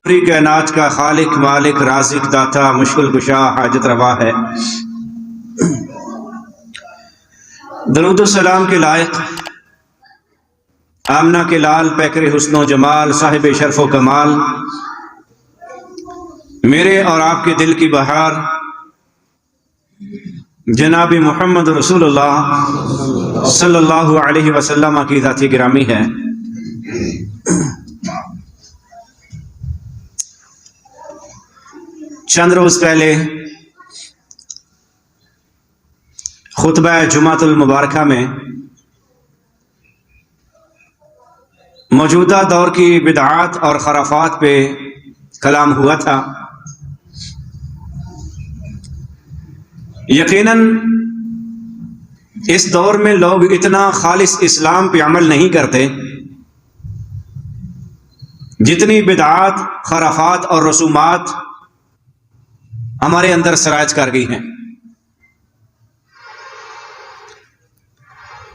پوری کائنات کا خالق مالک رازق داتا مشکل کشا حاجت روا ہے۔ درود و سلام کے لائق آمنہ کے لال پیکر حسن و جمال صاحب شرف و کمال، میرے اور آپ کے دل کی بہار جناب محمد رسول اللہ صلی اللہ علیہ وسلم کی ذات گرامی ہے۔ چند روز پہلے خطبہ جمعۃ المبارکہ میں موجودہ دور کی بدعات اور خرافات پہ کلام ہوا تھا۔ یقیناً اس دور میں لوگ اتنا خالص اسلام پہ عمل نہیں کرتے جتنی بدعات خرافات اور رسومات ہمارے اندر سرائج کر گئی ہیں،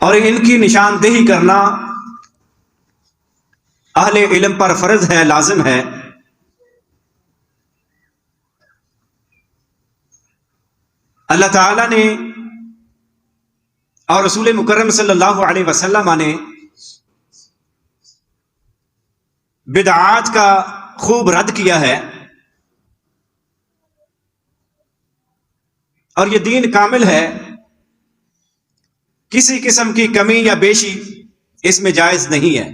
اور ان کی نشاندہی کرنا اہل علم پر فرض ہے، لازم ہے۔ اللہ تعالیٰ نے اور رسول مکرم صلی اللہ علیہ وسلم نے بدعات کا خوب رد کیا ہے، اور یہ دین کامل ہے، کسی قسم کی کمی یا بیشی اس میں جائز نہیں ہے۔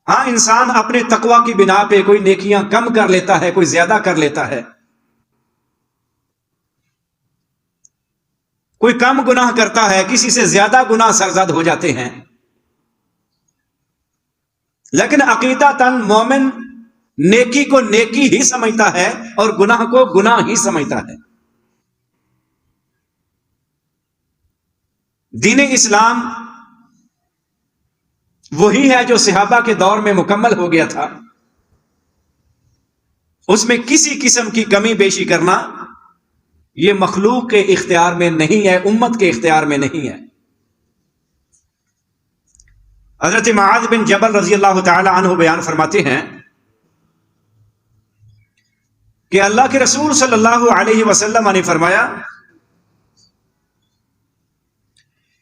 ہاں، انسان اپنے تقوی کی بنا پہ کوئی نیکیاں کم کر لیتا ہے، کوئی زیادہ کر لیتا ہے، کوئی کم گناہ کرتا ہے، کسی سے زیادہ گناہ سرزد ہو جاتے ہیں، لیکن عقیدتاً مومن نیکی کو نیکی ہی سمجھتا ہے اور گناہ کو گناہ ہی سمجھتا ہے۔ دین اسلام وہی ہے جو صحابہ کے دور میں مکمل ہو گیا تھا، اس میں کسی قسم کی کمی بیشی کرنا یہ مخلوق کے اختیار میں نہیں ہے، امت کے اختیار میں نہیں ہے۔ حضرت معاذ بن جبل رضی اللہ تعالی عنہ بیان فرماتے ہیں کہ اللہ کے رسول صلی اللہ علیہ وسلم نے فرمایا،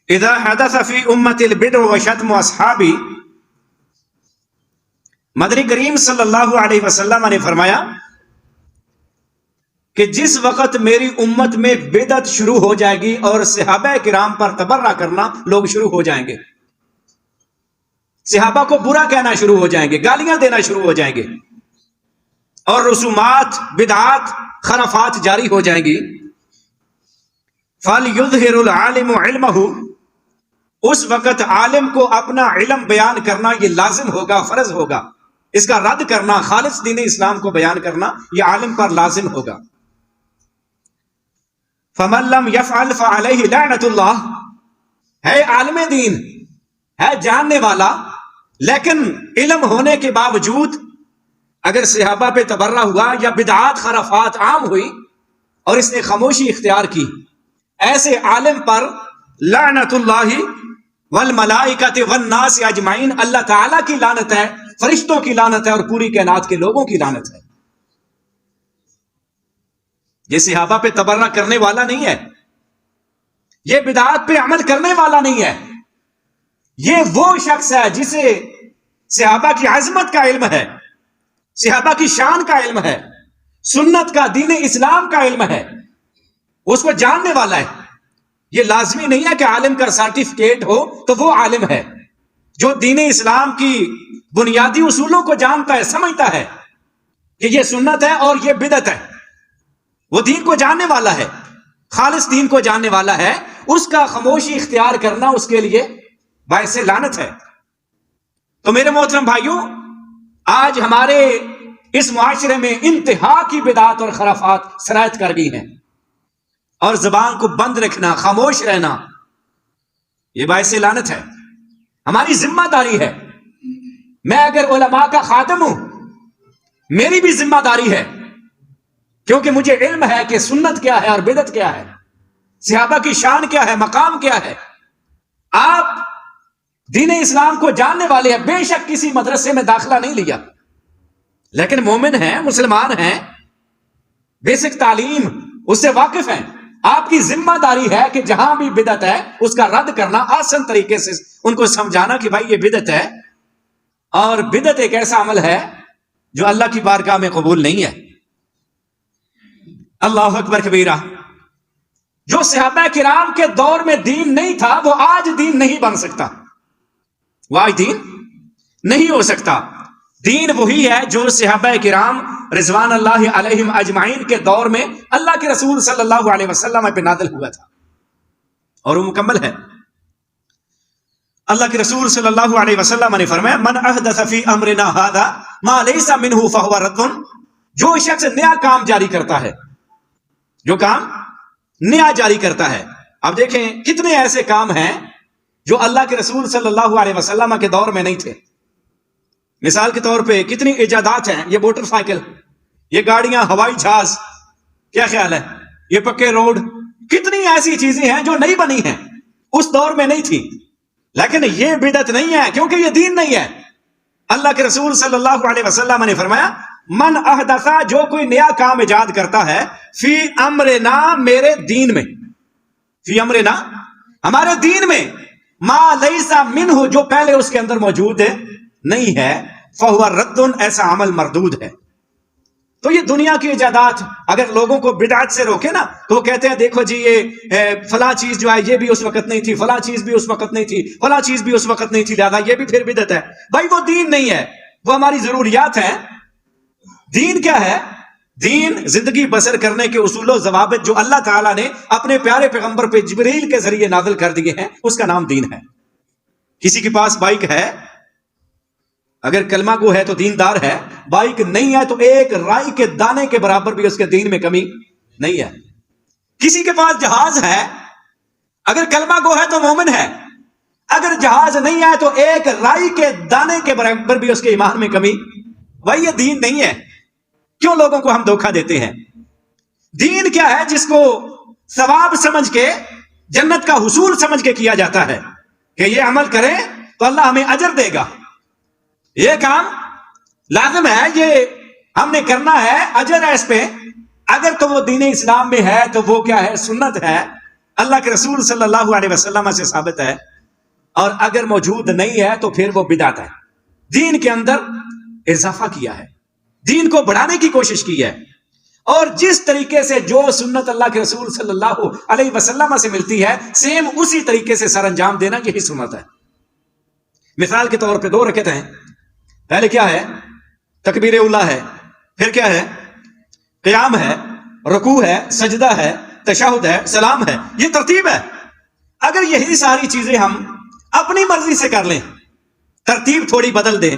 اذا حدث فی امت البدع وشتم اصحابی، مدنی کریم صلی اللہ علیہ وسلم نے فرمایا کہ جس وقت میری امت میں بدعت شروع ہو جائے گی اور صحابہ کرام پر تبرہ کرنا لوگ شروع ہو جائیں گے، صحابہ کو برا کہنا شروع ہو جائیں گے، گالیاں دینا شروع ہو جائیں گے، اور رسومات بدعات خرافات جاری ہو جائیں گی، فَلْيُظْهِرُ الْعَالِمُ عِلْمَهُ، اس وقت عالم کو اپنا علم بیان کرنا یہ لازم ہوگا، فرض ہوگا، اس کا رد کرنا، خالص دین اسلام کو بیان کرنا یہ عالم پر لازم ہوگا۔ فَمَن لَّمْ يَفْعَلْ فَعَلَيْهِ لَعْنَةُ اللَّهِ، ہے عالم دین، ہے جاننے والا، لیکن علم ہونے کے باوجود اگر صحابہ پہ تبرہ ہوا یا بدعات خرافات عام ہوئی اور اس نے خاموشی اختیار کی، ایسے عالم پر لعنت اللہ والملائکۃ والناس اجمعین، اللہ تعالیٰ کی لعنت ہے، فرشتوں کی لعنت ہے، اور پوری کائنات کے لوگوں کی لعنت ہے۔ یہ صحابہ پہ تبرہ کرنے والا نہیں ہے، یہ بدعات پہ عمل کرنے والا نہیں ہے، یہ وہ شخص ہے جسے صحابہ کی عظمت کا علم ہے، صحابہ کی شان کا علم ہے، سنت کا، دین اسلام کا علم ہے، اس کو جاننے والا ہے۔ یہ لازمی نہیں ہے کہ عالم کا سرٹیفکیٹ ہو تو وہ عالم ہے۔ جو دین اسلام کی بنیادی اصولوں کو جانتا ہے، سمجھتا ہے کہ یہ سنت ہے اور یہ بدعت ہے، وہ دین کو جاننے والا ہے، خالص دین کو جاننے والا ہے، اس کا خاموشی اختیار کرنا اس کے لیے باعث لعنت ہے۔ تو میرے محترم بھائیوں، آج ہمارے اس معاشرے میں انتہا کی بدعات اور خرافات سرایت کر گئی ہیں، اور زبان کو بند رکھنا، خاموش رہنا یہ باعث لعنت ہے۔ ہماری ذمہ داری ہے، میں اگر علماء کا خادم ہوں میری بھی ذمہ داری ہے، کیونکہ مجھے علم ہے کہ سنت کیا ہے اور بدعت کیا ہے، صحابہ کی شان کیا ہے، مقام کیا ہے۔ آپ دین اسلام کو جاننے والے ہیں، بے شک کسی مدرسے میں داخلہ نہیں لیا، لیکن مومن ہیں، مسلمان ہیں، بیسک تعلیم اس سے واقف ہیں۔ آپ کی ذمہ داری ہے کہ جہاں بھی بدعت ہے اس کا رد کرنا، آسان طریقے سے ان کو سمجھانا کہ بھائی یہ بدعت ہے، اور بدعت ایک ایسا عمل ہے جو اللہ کی بارگاہ میں قبول نہیں ہے۔ اللہ اکبر کبیرہ۔ جو صحابہ کرام کے دور میں دین نہیں تھا وہ آج دین نہیں بن سکتا، وہ آج دین نہیں ہو سکتا۔ دین وہی ہے جو صحابہ کرام رضوان اللہ علیہم اجمعین کے دور میں اللہ کے رسول صلی اللہ علیہ وسلم پہ نازل ہوا تھا، اور وہ مکمل ہے۔ اللہ کے رسول صلی اللہ علیہ وسلم نے فرمایا من احدث فی امرنا ھذا ما لیس منہ فہو رد۔ جو شخص نیا کام جاری کرتا ہے، جو کام نیا جاری کرتا ہے، اب دیکھیں کتنے ایسے کام ہیں جو اللہ کے رسول صلی اللہ علیہ وسلم کے دور میں نہیں تھے۔ مثال کے طور پہ کتنی ایجادات ہیں، یہ موٹر سائیکل، یہ گاڑیاں، ہوائی جہاز، کیا خیال ہے، یہ پکے روڈ، کتنی ایسی چیزیں ہیں جو نہیں بنی ہیں، اس دور میں نہیں تھی، لیکن یہ بدعت نہیں ہے کیونکہ یہ دین نہیں ہے۔ اللہ کے رسول صلی اللہ علیہ وسلم نے فرمایا من احدثا، جو کوئی نیا کام ایجاد کرتا ہے، فی امرنا، میرے دین میں، فی امرنا، ہمارے دین میں، ما لیس منہ، جو پہلے اس کے اندر موجود ہے نہیں ہے، فہو رد، ایسا عمل مردود ہے۔ تو یہ دنیا کی ایجادات اگر لوگوں کو بدعت سے روکے نا تو وہ کہتے ہیں دیکھو جی یہ فلاں چیز جو ہے یہ بھی اس وقت نہیں تھی، فلاں چیز بھی اس وقت نہیں تھی، فلاں چیز بھی اس وقت نہیں تھی، لہذا یہ بھی پھر بدعت ہے۔ بھائی وہ دین نہیں ہے، وہ ہماری ضروریات ہیں۔ دین کیا ہے؟ دین زندگی بسر کرنے کے اصول و ضوابط جو اللہ تعالیٰ نے اپنے پیارے پیغمبر پہ جبریل کے ذریعے نازل کر دیے ہیں، اس کا نام دین ہے۔ کسی کے پاس بائک ہے، اگر کلمہ گو ہے تو دیندار ہے، بائک نہیں ہے تو ایک رائی کے دانے کے برابر بھی اس کے دین میں کمی نہیں ہے۔ کسی کے پاس جہاز ہے، اگر کلمہ گو ہے تو مومن ہے، اگر جہاز نہیں ہے تو ایک رائی کے دانے کے برابر بھی اس کے ایمان میں کمی۔ بھائی یہ دین نہیں ہے، کیوں لوگوں کو ہم دھوکہ دیتے ہیں؟ دین کیا ہے؟ جس کو ثواب سمجھ کے، جنت کا حصول سمجھ کے کیا جاتا ہے کہ یہ عمل کریں تو اللہ ہمیں اجر دے گا، یہ کام لازم ہے، یہ ہم نے کرنا ہے، اجر ہے اس پہ۔ اگر تو وہ دین اسلام میں ہے تو وہ کیا ہے؟ سنت ہے، اللہ کے رسول صلی اللہ علیہ وسلم سے ثابت ہے، اور اگر موجود نہیں ہے تو پھر وہ بدعت ہے۔ دین کے اندر اضافہ کیا ہے، دین کو بڑھانے کی کوشش کی ہے، اور جس طریقے سے جو سنت اللہ کے رسول صلی اللہ علیہ وسلم سے ملتی ہے سیم اسی طریقے سے سر انجام دینا، یہی سنت ہے۔ مثال کے طور پہ 2 رکعتیں ہیں، پہلے کیا ہے؟ تکبیر اولیٰ ہے، پھر کیا ہے؟ قیام ہے، رکوع ہے، سجدہ ہے، تشہد ہے، سلام ہے، یہ ترتیب ہے۔ اگر یہی ساری چیزیں ہم اپنی مرضی سے کر لیں، ترتیب تھوڑی بدل دیں،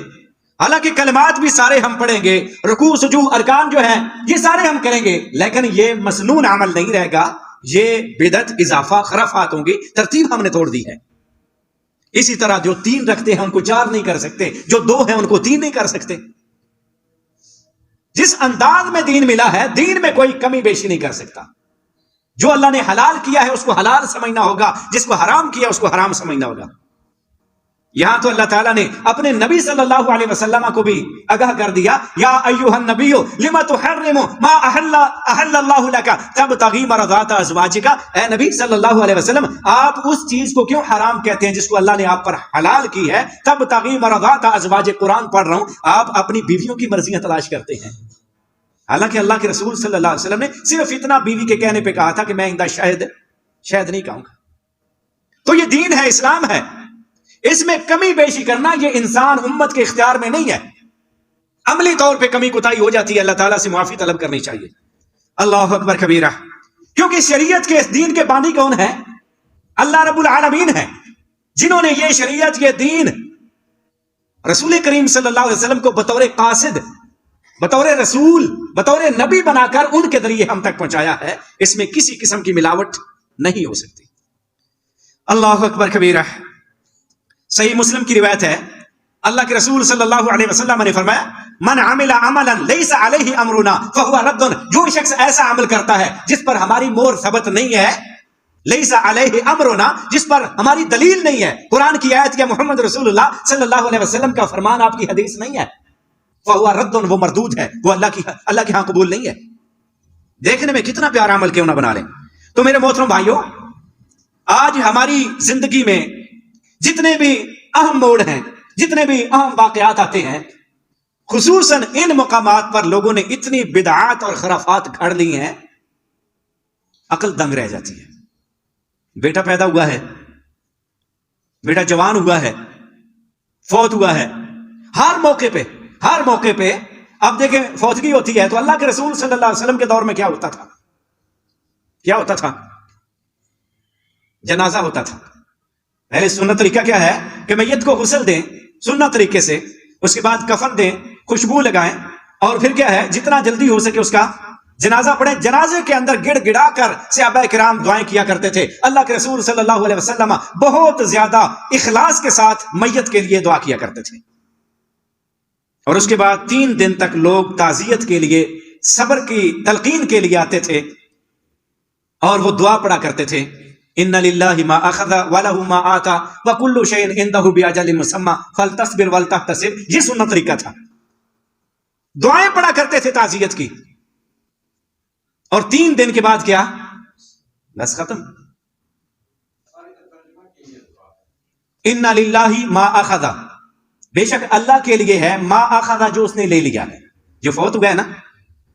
حالانکہ کلمات بھی سارے ہم پڑھیں گے، رکوع سجود ارکان جو ہیں یہ سارے ہم کریں گے، لیکن یہ مسنون عمل نہیں رہے گا، یہ بدعت، اضافہ، خرافات ہوں گی، ترتیب ہم نے توڑ دی ہے۔ اسی طرح جو 3 رکھتے ہیں ان کو 4 نہیں کر سکتے، جو 2 ہیں ان کو 3 نہیں کر سکتے۔ جس انداز میں دین ملا ہے، دین میں کوئی کمی بیشی نہیں کر سکتا۔ جو اللہ نے حلال کیا ہے اس کو حلال سمجھنا ہوگا، جس کو حرام کیا اس کو حرام سمجھنا ہوگا۔ یہاں تو اللہ تعالیٰ نے اپنے نبی صلی اللہ علیہ وسلم کو بھی آگاہ کر دیا، یا ایھا النبی لما تحرم ما احل اللہ لک تبتغی مرضات ازواجک، اے نبی صلی اللہ علیہ وسلم آپ اس چیز کو کیوں حرام کہتے ہیں جس کو اللہ نے آپ پر حلال کی ہے؟ تبتغی مرضات ازواجک، قرآن پڑھ رہا ہوں، آپ اپنی بیویوں کی مرضیاں تلاش کرتے ہیں، حالانکہ اللہ کے رسول صلی اللہ علیہ وسلم نے صرف اتنا بیوی کے کہنے پہ کہا تھا کہ میں آئندہ شاید نہیں کہوں گا۔ تو یہ دین ہے، اسلام ہے، اس میں کمی بیشی کرنا یہ انسان امت کے اختیار میں نہیں ہے۔ عملی طور پہ کمی کوتاہی ہو جاتی ہے، اللہ تعالیٰ سے معافی طلب کرنی چاہیے۔ اللہ اکبر کبیرہ۔ کیونکہ شریعت کے اس دین کے بانی کون ہے؟ اللہ رب العالمین ہے، جنہوں نے یہ شریعت، یہ دین رسول کریم صلی اللہ علیہ وسلم کو بطور قاصد، بطور رسول، بطور نبی بنا کر ان کے ذریعے ہم تک پہنچایا ہے۔ اس میں کسی قسم کی ملاوٹ نہیں ہو سکتی۔ اللہ اکبر کبیرہ۔ صحیح مسلم کی روایت ہے، اللہ کے رسول صلی اللہ علیہ وسلم نے فرمایا من عمل عملا لیس علیہ امرنا فہو رد، جو شخص ایسا عمل کرتا ہے جس پر ہماری مہر ثبت نہیں ہے، لیسا علیہ امرنا، جس پر ہماری دلیل نہیں ہے، قرآن کی آیت یا محمد رسول اللہ صلی اللہ علیہ وسلم کا فرمان، آپ کی حدیث نہیں ہے، فہو رد، وہ مردود ہے، وہ اللہ کے ہاں قبول نہیں ہے۔ دیکھنے میں کتنا پیارا عمل کیوں نہ بنا لیں۔ تو میرے محترم بھائیوں، آج ہماری زندگی میں جتنے بھی اہم موڑ ہیں، جتنے بھی اہم واقعات آتے ہیں، خصوصاً ان مقامات پر لوگوں نے اتنی بدعات اور خرافات گھڑ لی ہیں، عقل دنگ رہ جاتی ہے۔ بیٹا پیدا ہوا ہے، بیٹا جوان ہوا ہے، فوت ہوا ہے، ہر موقع پہ اب دیکھیں فوتگی ہوتی ہے تو اللہ کے رسول صلی اللہ علیہ وسلم کے دور میں کیا ہوتا تھا؟ جنازہ ہوتا تھا۔ پہلے سنت طریقہ کیا ہے کہ میت کو غسل دیں سنت طریقے سے، اس کے بعد کفن دیں، خوشبو لگائیں، اور پھر کیا ہے جتنا جلدی ہو سکے اس کا جنازہ پڑھیں۔ جنازے کے اندر گڑ گڑا کر صحابہ کرام دعائیں کیا کرتے تھے۔ اللہ کے رسول صلی اللہ علیہ وسلم بہت زیادہ اخلاص کے ساتھ میت کے لیے دعا کیا کرتے تھے، اور اس کے بعد 3 دن تک لوگ تعزیت کے لیے، صبر کی تلقین کے لیے آتے تھے، اور وہ دعا پڑھا کرتے تھے، ان للہ ما اخذ ولہ ما آتا وکل شیء عندہ باجل مسمی فلتصبر ولتحتسب۔ یہ سنت طریقہ تھا، دعائیں پڑھا کرتے تھے تعزیت کی، اور 3 دن کے بعد کیا؟ بس ختم۔ ان للہ ما اخذ، بے شک اللہ کے لیے ہے، ما اخذ جو اس نے لے لیا ہے، جو فوت ہوا ہے نا،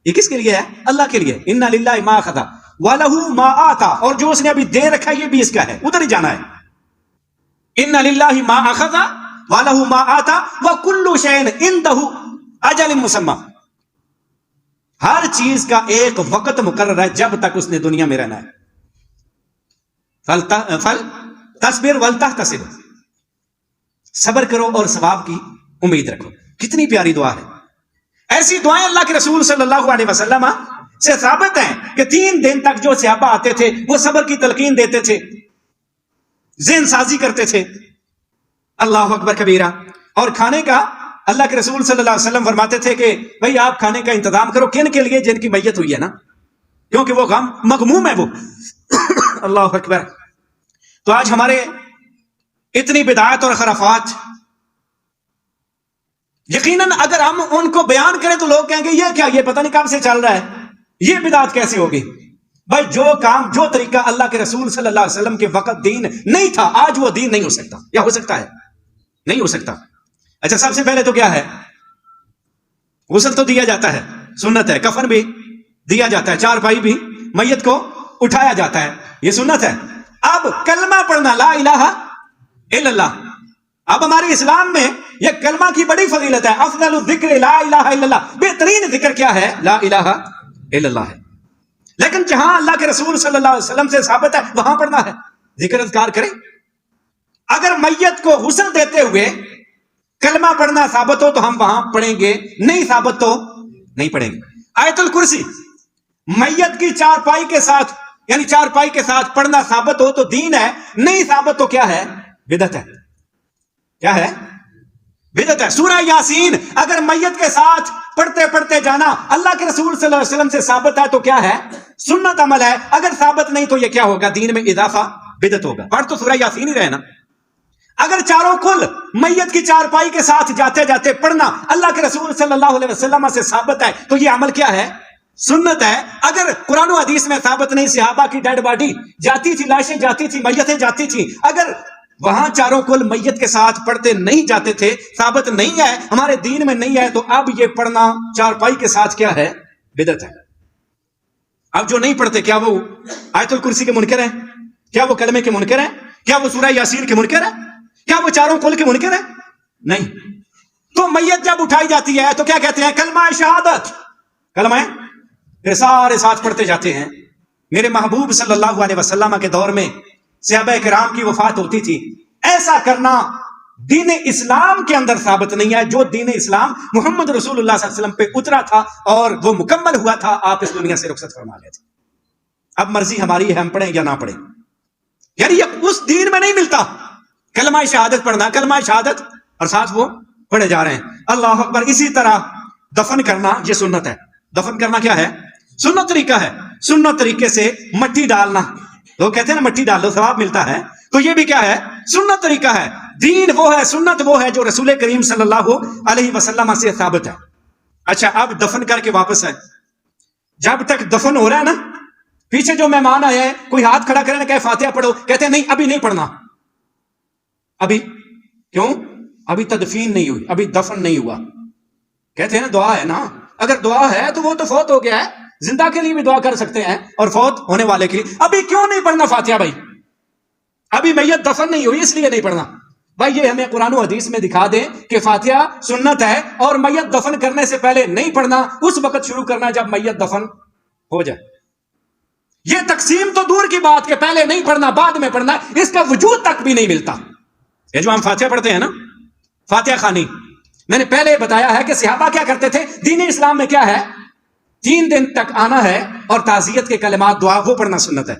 یہ کس کے لیے ہے؟ اللہ کے لیے۔ ان للہ ما اخذ وَلَهُ مَا آتا، اور جو اس نے ابھی دے رکھا ہے یہ بھی اس کا ہے، ادھر ہی جانا ہے۔ ان للہ ما اخذ وَلَهُ مَا آتا وَكُلُّ شَيْءٍ عِندَهُ أَجَلٌ مُّسَمًّى، ہر چیز کا ایک وقت مقرر ہے جب تک اس نے دنیا میں رہنا ہے۔ فَلْتَصْبِرْ وَلْتَحْتَسِبْ، صبر کرو اور ثواب کی امید رکھو۔ کتنی پیاری دعا ہے۔ ایسی دعائیں اللہ کے رسول صلی اللہ علیہ وسلم سے ثابت ہیں کہ 3 دن تک جو صحابہ آتے تھے وہ صبر کی تلقین دیتے تھے، ذہن سازی کرتے تھے، اللہ اکبر کبیرہ۔ اور کھانے کا اللہ کے رسول صلی اللہ علیہ وسلم فرماتے تھے کہ بھئی آپ کھانے کا انتظام کرو، کن کے لیے؟ جن کی میت ہوئی ہے نا، کیونکہ وہ غم مغموم ہے وہ۔ اللہ اکبر۔ تو آج ہمارے اتنی بدعات اور خرافات، یقیناً اگر ہم ان کو بیان کریں تو لوگ کہیں گے یہ کیا، یہ پتہ نہیں کب سے چل رہا ہے، یہ بدعت کیسے ہوگی؟ بھائی جو کام، جو طریقہ اللہ کے رسول صلی اللہ علیہ وسلم کے وقت دین نہیں تھا، آج وہ دین نہیں ہو سکتا، یا ہو سکتا ہے؟ نہیں ہو سکتا۔ اچھا، سب سے پہلے تو کیا ہے؟ غسل تو دیا جاتا ہے، سنت ہے، کفن بھی دیا جاتا ہے، چارپائی بھی میت کو اٹھایا جاتا ہے، یہ سنت ہے۔ اب کلمہ پڑھنا، لا الہ الا اللہ، اب ہمارے اسلام میں یہ کلمہ کی بڑی فضیلت ہے۔ افضل الذکر لا الہ الا اللہ، بہترین ذکر کیا ہے؟ لا الہ الا اللہ ہے۔ لیکن جہاں اللہ کے رسول صلی اللہ علیہ وسلم سے ثابت ہے وہاں پڑھنا ہے، ذکر اذکار کریں۔ اگر میت کو غسل دیتے ہوئے کلمہ پڑھنا ثابت ہو تو ہم وہاں پڑھیں گے، نہیں ثابت تو نہیں پڑھیں گے۔ آیت الکرسی میت کی چارپائی کے ساتھ، یعنی چارپائی کے ساتھ پڑھنا ثابت ہو تو دین ہے، نہیں ثابت تو کیا ہے؟ بدعت ہے۔ کیا ہے؟ بدعت ہے۔ سورہ یاسین اگر میت کے ساتھ پڑھتے پڑھتے جانا اللہ کے رسول صلی اللہ علیہ وسلم سے ثابت ہے تو کیا ہے؟ سنت عمل ہے۔ اگر ثابت نہیں تو یہ کیا ہوگا؟ دین میں اضافہ، بدعت ہوگا۔ پڑھ تو سورہ یاسین ہی رہے نا۔ اگر چاروں کل میت کی چارپائی کے ساتھ جاتے جاتے پڑھنا اللہ کے رسول صلی اللہ علیہ وسلم سے ثابت ہے تو یہ عمل کیا ہے؟ سنت ہے۔ اگر قرآن و حدیث میں ثابت نہیں، صحابہ کی ڈیڈ باڈی جاتی تھی، لاشیں جاتی تھی، میتیں جاتی تھی، اگر وہاں چاروں کل میت کے ساتھ پڑھتے نہیں جاتے تھے، ثابت نہیں ہے، ہمارے دین میں نہیں ہے، تو اب یہ پڑھنا چارپائی کے ساتھ کیا ہے؟ بدعت ہے۔ اب جو نہیں پڑھتے کیا وہ آیت الکرسی کے منکر ہیں؟ کیا وہ کلمے کے منکر ہیں؟ کیا وہ سورہ یاسین کے منکر ہیں؟ کیا وہ چاروں کل کے منکر ہیں؟ نہیں۔ تو میت جب اٹھائی جاتی ہے تو کیا کہتے ہیں؟ کلمہ شہادت، کلمہ، پھر سارے ساتھ پڑھتے جاتے ہیں۔ میرے محبوب صلی اللہ علیہ وسلم کے دور میں صحابہ کرام کی وفات ہوتی تھی، ایسا کرنا دین اسلام کے اندر ثابت نہیں ہے۔ جو دین اسلام محمد رسول اللہ صلی اللہ علیہ وسلم پہ اترا تھا اور وہ مکمل ہوا تھا، آپ اس دنیا سے رخصت فرما لیتے۔ اب مرضی ہماری ہے، ہم پڑھیں یا نہ پڑھیں، یعنی یہ اس دین میں نہیں ملتا۔ کلمہ شہادت پڑھنا، کلمہ شہادت، اور ساتھ وہ پڑھے جا رہے ہیں، اللہ اکبر۔ اسی طرح دفن کرنا، یہ سنت ہے۔ دفن کرنا کیا ہے؟ سنت طریقہ ہے۔ سنت طریقے سے مٹی ڈالنا، لوگ کہتے ہیں نا مٹی ڈال دو ثواب ملتا ہے، تو یہ بھی کیا ہے؟ سنت طریقہ ہے. دین وہ ہے، سنت وہ ہے جو رسول کریم صلی اللہ علیہ وسلم سے ثابت ہے. اچھا اب دفن کر کے واپس آئے. جب تک دفن ہو رہا ہے نا، پیچھے جو مہمان آئے ہیں کوئی ہاتھ کھڑا کرے نا کہ فاتحہ پڑھو، کہتے ہیں نہیں ابھی نہیں پڑھنا. ابھی کیوں؟ ابھی تدفین نہیں ہوئی، ابھی دفن نہیں ہوا. کہتے ہیں نا دعا ہے نا، اگر دعا ہے تو وہ تو فوت ہو گیا ہے، زندہ کے لیے بھی دعا کر سکتے ہیں اور فوت ہونے والے کے لیے. ابھی کیوں نہیں پڑھنا فاتحہ بھائی؟ ابھی میت دفن نہیں ہوئی اس لیے نہیں پڑھنا. بھائی یہ ہمیں قرآن و حدیث میں دکھا دیں کہ فاتحہ سنت ہے اور میت دفن کرنے سے پہلے نہیں پڑھنا، اس وقت شروع کرنا جب میت دفن ہو جائے. یہ تقسیم تو دور کی بات کہ پہلے نہیں پڑھنا بعد میں پڑھنا، اس کا وجود تک بھی نہیں ملتا. یہ جو ہم فاتحہ پڑھتے ہیں نا، فاتحہ خوانی، میں نے پہلے بتایا ہے کہ صحابہ کیا کرتے تھے. دین اسلام میں کیا ہے؟ 3 دن تک آنا ہے اور تعزیت کے کلمات دعا وہ پڑھنا سنت ہے.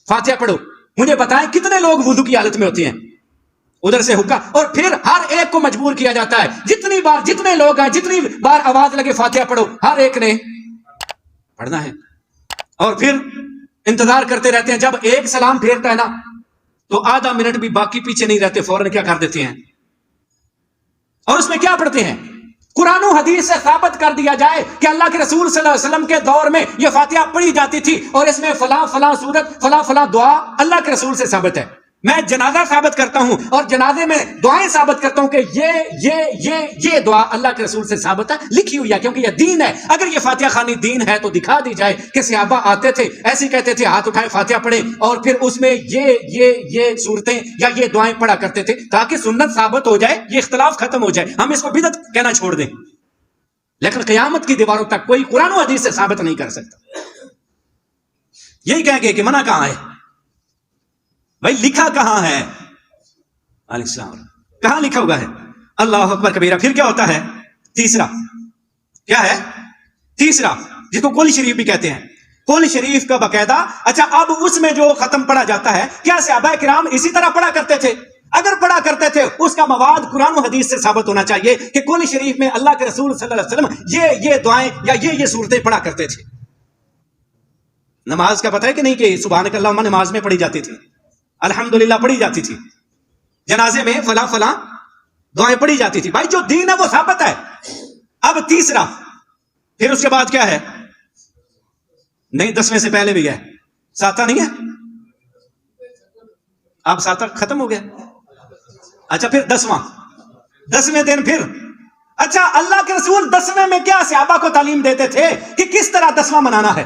فاتحہ پڑھو. مجھے بتائیں کتنے لوگ وضو کی حالت میں ہوتے ہیں، ادھر سے حکا، اور پھر ہر ایک کو مجبور کیا جاتا ہے، جتنی بار جتنے لوگ ہیں جتنی بار آواز لگے فاتحہ پڑھو، ہر ایک نے پڑھنا ہے. اور پھر انتظار کرتے رہتے ہیں. جب ایک سلام پھیرتا ہے نا تو آدھا منٹ بھی باقی پیچھے نہیں رہتے، فوراً کیا کر دیتے ہیں. اور اس میں کیا پڑھتے ہیں؟ قرآن و حدیث سے ثابت کر دیا جائے کہ اللہ کے رسول صلی اللہ علیہ وسلم کے دور میں یہ فاتحہ پڑھی جاتی تھی اور اس میں فلاں فلاں سورت فلاں فلاں دعا اللہ کے رسول سے ثابت ہے. میں جنازہ ثابت کرتا ہوں اور جنازے میں دعائیں ثابت کرتا ہوں کہ یہ دعا اللہ کے رسول سے ثابت ہے، لکھی ہوئی ہے، کیونکہ یہ دین ہے. اگر یہ فاتحہ خوانی دین ہے تو دکھا دی جائے کہ صحابہ آتے تھے ایسے کہتے تھے ہاتھ اٹھائے فاتحہ پڑھے اور پھر اس میں یہ صورتیں یا یہ دعائیں پڑھا کرتے تھے تاکہ سنت ثابت ہو جائے، یہ اختلاف ختم ہو جائے، ہم اس کو بدعت کہنا چھوڑ دیں. لیکن قیامت کی دیواروں تک کوئی قرآن و حدیث سے ثابت نہیں کر سکتا. یہی کہیں گے کہ منع کہاں ہے بھائی؟ لکھا کہاں ہے؟ علیہ السلام کہاں لکھا ہوا ہے؟ اللہ اکبر کبیرہ. پھر کیا ہوتا ہے؟ تیسرا کیا ہے؟ تیسرا جس کو قول شریف بھی کہتے ہیں، قول شریف کا باقاعدہ. اچھا اب اس میں جو ختم پڑھا جاتا ہے، کیا صحابہ کرام اسی طرح پڑھا کرتے تھے؟ اگر پڑھا کرتے تھے اس کا مواد قرآن و حدیث سے ثابت ہونا چاہیے کہ قول شریف میں اللہ کے رسول صلی اللہ علیہ وسلم یہ دعائیں یا یہ صورتیں پڑھا کرتے تھے. نماز کا پتہ ہے کہ نہیں کہ سبحانک اللہم نماز میں پڑھی جاتی تھی، الحمدللہ پڑھی جاتی تھی، جنازے میں فلاں فلاں دعائیں پڑھی جاتی تھی. بھائی جو دین ہے وہ ثابت ہے. اب تیسرا، پھر اس کے بعد کیا ہے؟ نہیں 10ویں سے پہلے بھی ہے، ساتھا نہیں ہے. اب ساتھا ختم ہو گیا. اچھا پھر 10ویں دن پھر. اچھا اللہ کے رسول 10ویں میں کیا صحابہ کو تعلیم دیتے تھے کہ کس طرح 10واں منانا ہے،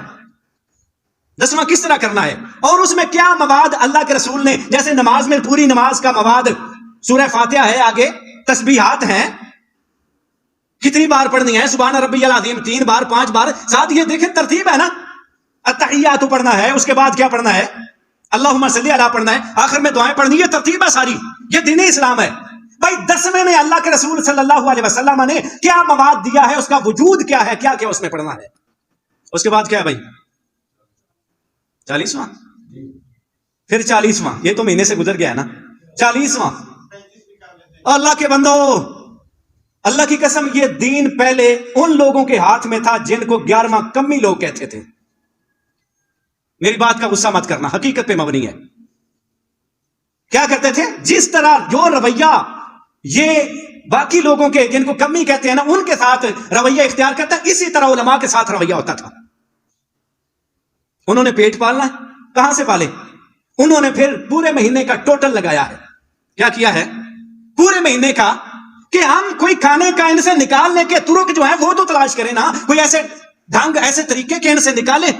10واں کس طرح کرنا ہے، اور اس میں کیا مواد اللہ کے رسول نے، جیسے نماز میں پوری نماز کا مواد سورہ فاتحہ ہے، آگے تسبیحات ہیں، کتنی بار پڑھنی ہے، سبحان ربی العظیم 3 بار 5 بار، ساتھ یہ دیکھیں ترتیب ہے نا، التحیات پڑھنا ہے، اس کے بعد کیا پڑھنا ہے، اللہم صلی علی پڑھنا ہے، آخر میں دعائیں پڑھنی، یہ ترتیب ہے ساری، یہ دین اسلام ہے. بھائی 10ویں میں اللہ کے رسول صلی اللہ علیہ وسلم نے کیا مواد دیا ہے، اس کا وجود کیا ہے، کیا کیا اس میں پڑھنا ہے. اس کے بعد کیا ہے بھائی؟ 40واں، پھر 40واں، یہ تو مہینے سے گزر گیا ہے نا. 40واں، اللہ کے بندو، اللہ کی قسم یہ دین پہلے ان لوگوں کے ہاتھ میں تھا جن کو 11واں کمی لوگ کہتے تھے. میری بات کا غصہ مت کرنا، حقیقت پہ مبنی ہے. کیا کرتے تھے؟ جس طرح جو رویہ یہ باقی لوگوں کے جن کو کمی کہتے ہیں نا ان کے ساتھ رویہ اختیار کرتا ہے، اسی طرح علماء کے ساتھ رویہ ہوتا تھا. انہوں نے پیٹ پالنا ہے، کہاں سے پالے؟ انہوں نے پھر پورے مہینے کا ٹوٹل لگایا ہے. کیا کیا ہے؟ پورے مہینے کا، کہ ہم کوئی کھانے کا ان سے نکالنے کے طرق جو ہیں وہ تو تلاش کریں نا، کوئی ایسے ڈھنگ ایسے طریقے کے ان سے نکالے.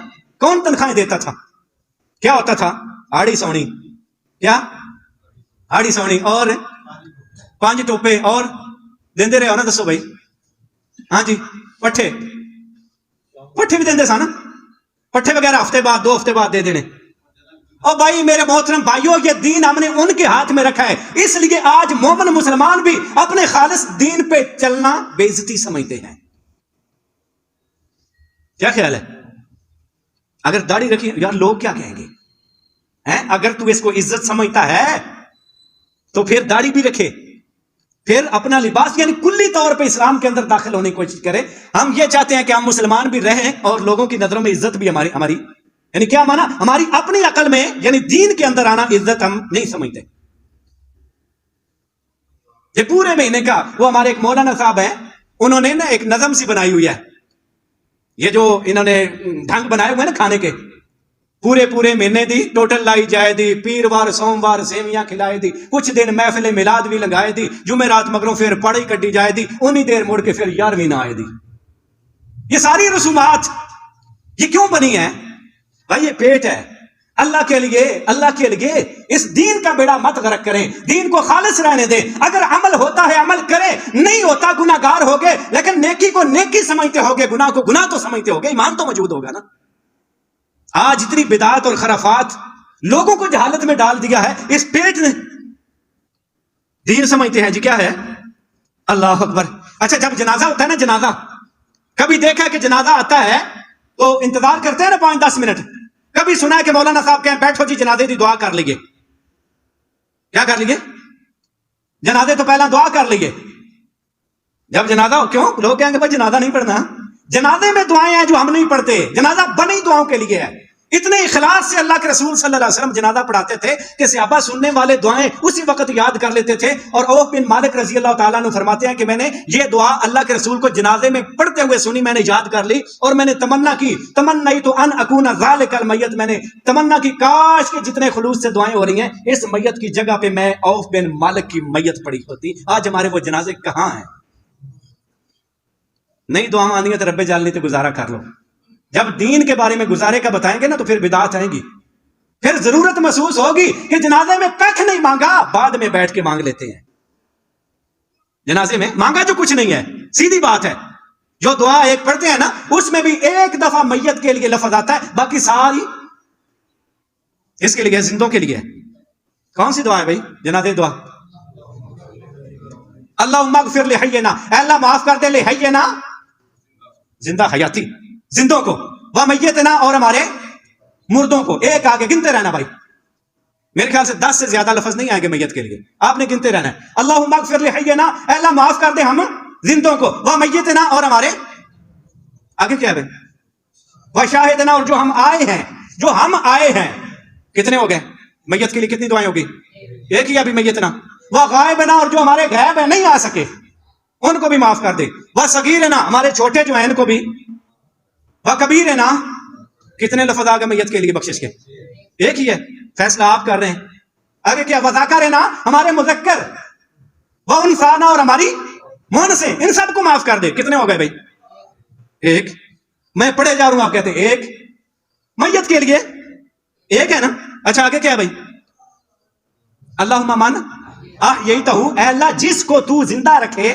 کون تنخواہیں دیتا تھا؟ کیا ہوتا تھا؟ آڑی سونی، کیا آڑی سونی اور 5 ٹوپے اور دیندے رہے ہو نا. دسو بھائی. ہاں جی، پٹھے بھی دیندے سا نا، پٹھے وغیرہ ہفتے بعد 2 ہفتے بعد دے دینے. اور بھائی میرے محترم بھائیوں، یہ دین ہم نے ان کے ہاتھ میں رکھا ہے، اس لیے آج مومن مسلمان بھی اپنے خالص دین پہ چلنا بے عزتی سمجھتے ہیں. کیا خیال ہے؟ اگر داڑھی رکھی یار لوگ کیا کہیں گے؟ اگر تو اس کو عزت سمجھتا ہے تو پھر داڑھی بھی رکھے، پھر اپنا لباس یعنی کلی طور پہ اسلام کے اندر داخل ہونے کی کوشش کرے. ہم یہ چاہتے ہیں کہ ہم مسلمان بھی رہیں اور لوگوں کی نظروں میں عزت بھی ہماری یعنی کیا مانا؟ ہماری اپنی عقل میں یعنی دین کے اندر آنا عزت ہم نہیں سمجھتے. یہ پورے مہینے کا وہ ہمارے ایک مولانا صاحب ہیں, انہوں نے نا ایک نظم سی بنائی ہوئی ہے. یہ جو انہوں نے ڈھنگ بنائے ہوئے نا کھانے کے, پورے مہینے دی ٹوٹل لائی جائے دی, پیروار سوموار سیویاں کھلائے دی, کچھ دن محفل میلاد بھی لگائے دی, جمعرات مگروں پھر پڑھی کٹی جائے دی, انہی دیر مڑ کے پھر 11ویں نہ آئے دی. یہ ساری رسومات یہ کیوں بنی ہیں بھائی؟ یہ پیٹ ہے. اللہ کے لیے اس دین کا بیڑا مت غرق کریں, دین کو خالص رہنے دیں. اگر عمل ہوتا ہے عمل کرے, نہیں ہوتا گناہ گار ہوگے, لیکن نیکی کو نیکی سمجھتے ہوگے, گناہ کو گناہ تو سمجھتے ہوگے, ایمان تو موجود ہوگا نا. آج اتنی بدعات اور خرافات لوگوں کو جہالت میں ڈال دیا ہے. اس پیٹ نے دین سمجھتے ہیں جی کیا ہے. اللہ اکبر. اچھا جب جنازہ ہوتا ہے نا, جنازہ کبھی دیکھا کہ جنازہ آتا ہے تو انتظار کرتے ہیں نا 5-10 منٹ. کبھی سنا ہے کہ مولانا صاحب کہیں بیٹھو جی جنازے دی دعا کر لیجئے. کیا کر لیجئے؟ جنازے تو پہلا دعا کر لیجئے. جب جنازہ ہو, کیوں لوگ کہیں گے بھائی جنازہ نہیں پڑھنا. جنازے میں دعائیں ہیں جو ہم نہیں پڑھتے. جنازہ بنی دعاؤں کے لیے ہے. اتنے اخلاص سے اللہ کے رسول صلی اللہ علیہ وسلم جنازہ پڑھاتے تھے کہ صحابہ سننے والے دعائیں اسی وقت یاد کر لیتے تھے. اور عوف بن مالک رضی اللہ تعالیٰ عنہ فرماتے ہیں کہ میں نے یہ دعا اللہ کے رسول کو جنازے میں پڑھتے ہوئے سنی, میں نے یاد کر لی اور میں نے تمنا کی, تمنیت ان اکون ذالک المیت, میں نے تمنا کی کاش کہ جتنے خلوص سے دعائیں ہو رہی ہیں اس میت کی جگہ پہ میں عوف بن مالک کی میت پڑی ہوتی. آج ہمارے وہ جنازے کہاں ہیں؟ نہیں دعا آنی ہے تو رب جالنی تو گزارا کر لو. جب دین کے بارے میں گزارے کا بتائیں گے نا تو پھر بدعات آئیں گی, پھر ضرورت محسوس ہوگی کہ جنازے میں کچھ نہیں مانگا, بعد میں بیٹھ کے مانگ لیتے ہیں. جنازے میں مانگا جو کچھ نہیں ہے, سیدھی بات ہے. جو دعا ایک پڑھتے ہیں نا اس میں بھی ایک دفعہ میت کے لیے لفظ آتا ہے, باقی ساری اس کے لیے زندوں کے لیے. کون سی دعا ہے بھائی؟ جنازے دعا. اللہم اغفر لحینا, اے اللہ معاف کر دے لحینا زندہ حیاتی زندوں کو, ومیتنا اور ہمارے مردوں کو. ایک آگے گنتے رہنا بھائی, میرے خیال سے 10 سے زیادہ لفظ نہیں آئیں گے میت کے لیے, آپ نے گنتے رہنا ہے. اللہم اغفر لحینا, اے اللہ معاف کر دے ہم زندوں کو, ومیتنا اور ہمارے آگے کیا ہے بھائی؟ وشاہدنا اور جو ہم آئے ہیں. کتنے ہو گئے؟ میت کے لیے کتنی دعائیں ہوگی؟ ایک ہی ابھی میتنا. وغائبنا اور جو ہمارے غائب ہیں نہیں آ سکے ان کو بھی معاف کر دے. وصغیرنا ہمارے چھوٹے جو ہیں ان کو بھی. وکبیرنا, کتنے لفظ آگے میت کے لیے بخشش کے؟ ایک ہی ہے, فیصلہ آپ کر رہے ہیں. آگے کیا؟ وذاکرنا ہمارے مذکر, وانثانا اور ہماری مونثیں, ان سب کو معاف کر دے. کتنے ہو گئے بھائی؟ ایک. میں پڑھے جا رہا ہوں, آپ کہتے ہیں ایک میت کے لیے ایک ہے نا. اچھا آگے کیا ہے بھائی؟ اللہم من احییتہ, اے اللہ جس کو تو زندہ رکھے,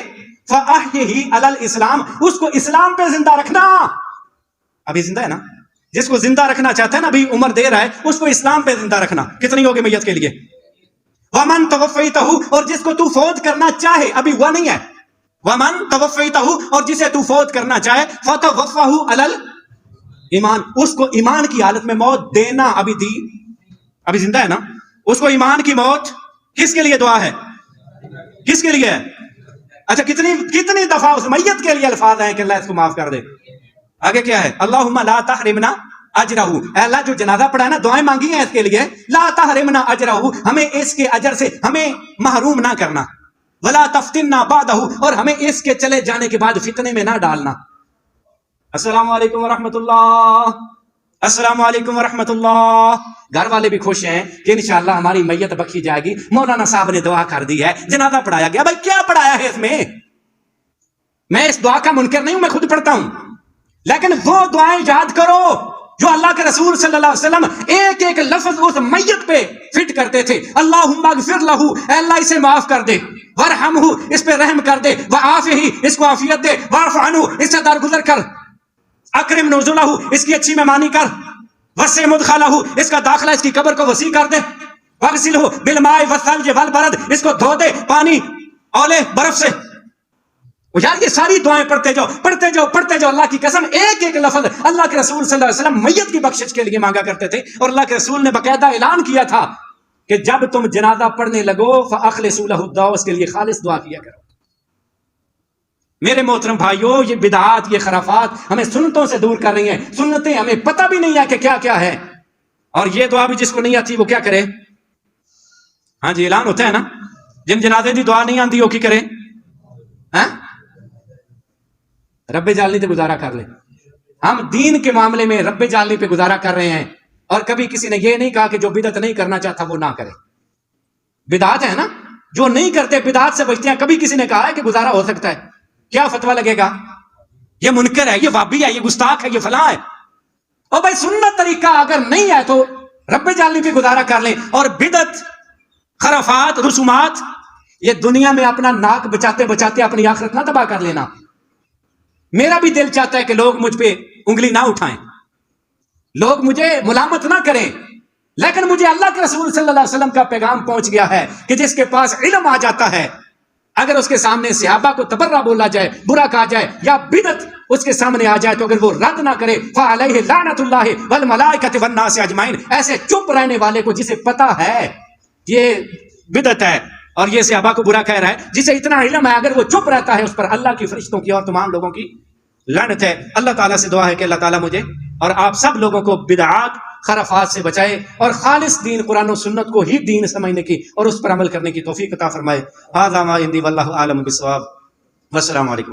فاحیہ علی الاسلام, اس کو اسلام پہ زندہ رکھنا. ابھی زندہ ہے نا, جس کو زندہ رکھنا چاہتا ہے نا, ابھی عمر دے رہا ہے, اس کو اسلام پہ زندہ رکھنا. کتنی ہوگی میت کے لیے؟ ومن توفیتہ, اور جس کو تو فوت کرنا چاہے, ابھی ہوا نہیں ہے. ومن توفیتہ, اور جسے تو فوت کرنا چاہے, فتوفہ علی الایمان, اس کو ایمان کی حالت میں موت دینا. ابھی دی, ابھی زندہ ہے نا, اس کو ایمان کی موت. کس کے لیے دعا ہے؟ کس کے لیے ہے؟ اچھا کتنی دفعہ اس میت کے لیے الفاظ ہیں کہ اللہ اس کو معاف کر دے. آگے کیا ہے؟ اللہم لا تحرمنا اجرہ, اے اللہ جو جنازہ پڑھا ہے نا, دعائیں مانگی ہیں اس کے لیے, لا تحرمنا اجرہ, ہمیں اس کے اجر سے ہمیں محروم نہ کرنا. ولا تفتنا بعدہ, اور ہمیں اس کے چلے جانے کے بعد فتنے میں نہ ڈالنا. السلام علیکم ورحمۃ اللہ, السلام علیکم ورحمۃ اللہ. گھر والے بھی خوش ہیں کہ انشاءاللہ ہماری میت بخشی جائے گی. مولانا صاحب نے دعا کر دی ہے, جنازہ پڑھایا گیا. بھائی کیا پڑھایا ہے اس میں اس دعا کا منکر نہیں ہوں, میں خود پڑھتا ہوں, لیکن وہ دعائیں یاد کرو جو اللہ کے رسول صلی اللہ علیہ وسلم ایک ایک لفظ اس میت پہ فٹ کرتے تھے. اللہم اغفر لہ, اے اللہ اسے معاف کر دے, ورحمہ, اس پہ رحم کر دے, وعافہ, اس کو عافیت دے, واعف عنہ, اس سے درگزر کر, اکرم نزلہ, اس کی اچھی مہمانی کر, وسع مدخلہ, اس کا داخلہ اس کی قبر کو وسیع کر دے, واغسلہ بالماء والثلج والبرد, اس کو دھو دے پانی اولے برف سے. یار یہ ساری دعائیں پڑھتے جاؤ. اللہ کی قسم ایک ایک لفظ اللہ کے رسول صلی اللہ علیہ وسلم میت کی بخشش کے لیے مانگا کرتے تھے. اور اللہ کے رسول نے باقاعدہ اعلان کیا تھا کہ جب تم جنازہ پڑھنے لگو فاخلصوا له الدعاء, اس کے لیے خالص دعا کیا کرو. میرے محترم بھائیوں, یہ بدعات, یہ خرافات ہمیں سنتوں سے دور کر رہی ہیں. سنتیں ہمیں پتہ بھی نہیں ہے کہ کیا کیا ہے. اور یہ دعا بھی جس کو نہیں آتی وہ کیا کرے؟ ہاں جی اعلان ہوتا ہے نا، جن جنازے دی دعا نہیں آتی وہ کی کرے؟ ہاں رب جالنی تے گزارا کر لے. ہم دین کے معاملے میں رب جالنی پہ گزارا کر رہے ہیں، اور کبھی کسی نے یہ نہیں کہا کہ جو بدعت نہیں کرنا چاہتا وہ نہ کرے. بدعات ہے نا جو نہیں کرتے، بدعات سے بچتے ہیں. کبھی کسی نے کہا ہے کہ گزارا ہو سکتا ہے؟ کیا فتویٰ لگے گا؟ یہ منکر ہے، یہ وابی ہے، یہ گستاخ ہے، یہ فلاں ہے. اور بھائی سنت طریقہ اگر نہیں ہے تو رب جالنی پہ گزارا کر لیں. اور بدعت، خرافات، رسومات، یہ دنیا میں اپنا ناک بچاتے بچاتے اپنی آخرت نہ تباہ کر لینا. میرا بھی دل چاہتا ہے کہ لوگ مجھ پہ انگلی نہ اٹھائیں، لوگ مجھے ملامت نہ کریں، لیکن مجھے اللہ کے رسول صلی اللہ علیہ وسلم کا پیغام پہنچ گیا ہے کہ جس کے پاس علم آ جاتا ہے، اگر اس کے سامنے صحابہ کو تبرہ بولا جائے، برا کہا جائے، یا بدعت اس کے سامنے آ جائے تو اگر وہ رد نہ کرے، فعلیہ لعنت اللہ والملائکۃ والناس اجمعین، ایسے چپ رہنے والے کو جسے پتا ہے یہ بدعت ہے اور یہ صحابہ کو برا کہہ رہا ہے، جسے اتنا علم ہے، اگر وہ چپ رہتا ہے اس پر اللہ کی، فرشتوں کی اور تمام لوگوں کی لعنت ہے. اللہ تعالیٰ سے دعا ہے کہ اللہ تعالیٰ مجھے اور آپ سب لوگوں کو بدعات، خرافات سے بچائے اور خالص دین قرآن و سنت کو ہی دین سمجھنے کی اور اس پر عمل کرنے کی توفیق عطا فرمائے. ھذا ما عندی واللہ اعلم بالصواب. والسلام علیکم.